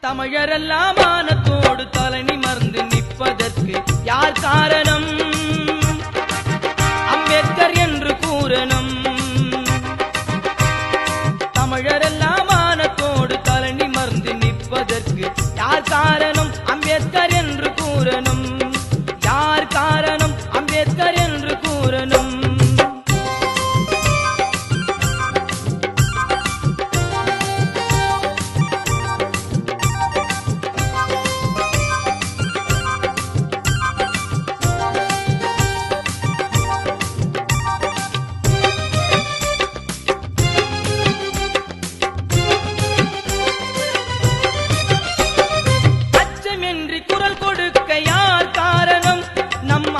தமிழரெல்லாம் மானத்தோடு தலை நிமிர்ந்து நிற்பதற்கு யார் காரணம்? அம்பேத்கர் என்று கூறணும். தமிழரெல்லாம் மானத்தோடு தலை நிமிர்ந்து நிற்பதற்கு யார் காரணம்? அம்பேத்கர் என்று கூறணும். யார் காரணம்? அம்பேத்கர் என்று கூறணும்.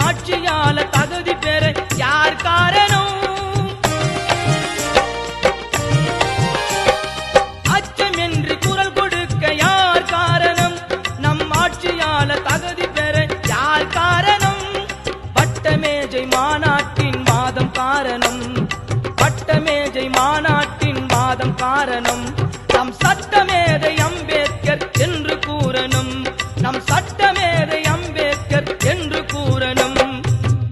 ஆட்சியால தகுதி பெற யார் காரணம்? அச்சமின்றி குரல் கொடுக்க யார் காரணம்? நம் ஆட்சியால தகுதி பெற யார் காரணம்? பட்டமேஜை மாநாட்டின் வாதம் காரணம். பட்டமேஜை மாநாட்டின் வாதம் காரணம். நம் சட்டமேதை அம்பேத்கர் என்று கூறணும். நம் சட்டமேதை அம்பேத்கர் என்று கூறணும்.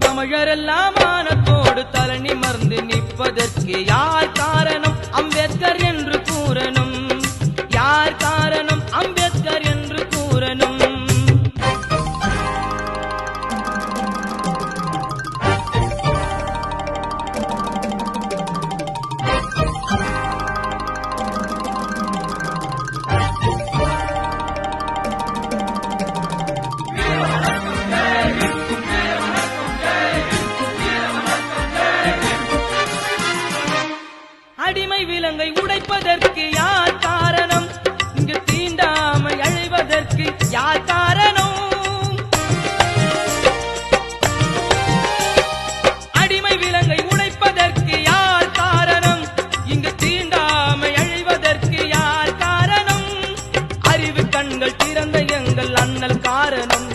தமிழரெல்லாம் மானத்தோடு தலை நிமிர்ந்து நிற்பதற்கு யார் காரணம்? அம்பேத்கர் என்று கூறணும். யார் காரணம்? அம்பேத்கர் என்று கூறணும். அடிமை விலங்கை உடைப்பதற்கு யார் காரணம்? இங்கு தீண்டாமை அழிவதற்கு யார் காரணம்? அடிமை விலங்கை உடைப்பதற்கு யார் காரணம்? இங்கு தீண்டாமை அழிவதற்கு யார் காரணம்? அறிவு கண்கள் திறந்த எங்கள் அண்ணல் காரணம்.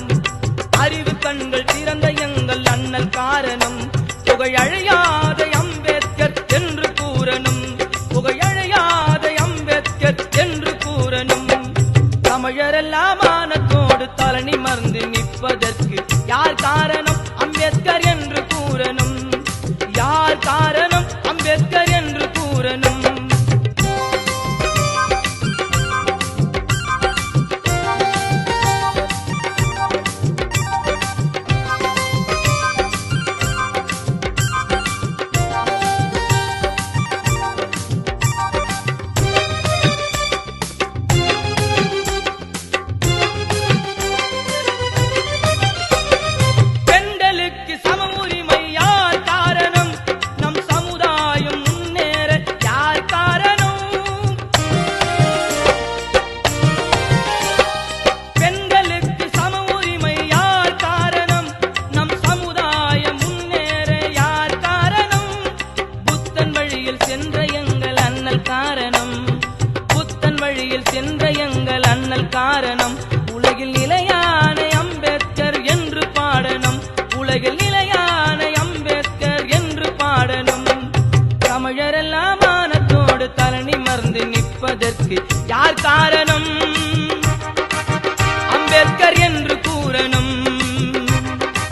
அறிவு கண்கள் திறந்த எங்கள் அண்ணல் காரணம். புகழழியாத அம்பேத்கர் என்று கூறணும். புகழழியாத அம்பேத்கர் என்று கூறணும். தமிழரெல்லாம் மானத்தோடு தலை நிமிர்ந்து நிற்பதற்கு யார் காரணம்? அம்பேத்கர் என்று கூறணும். யார் காரணம்? அம்பேத்கர் என்று கூறணும். சென்ற எங்கள் அண்ணல் காரணம். உலகில் நிலையான அம்பேத்கர் என்று பாடணும். உலகில் நிலையான அம்பேத்கர் என்று பாடணும். தமிழரெல்லாம் மானத்தோடு தலை நிமிர்ந்து நிற்பதற்கு யார் காரணம்?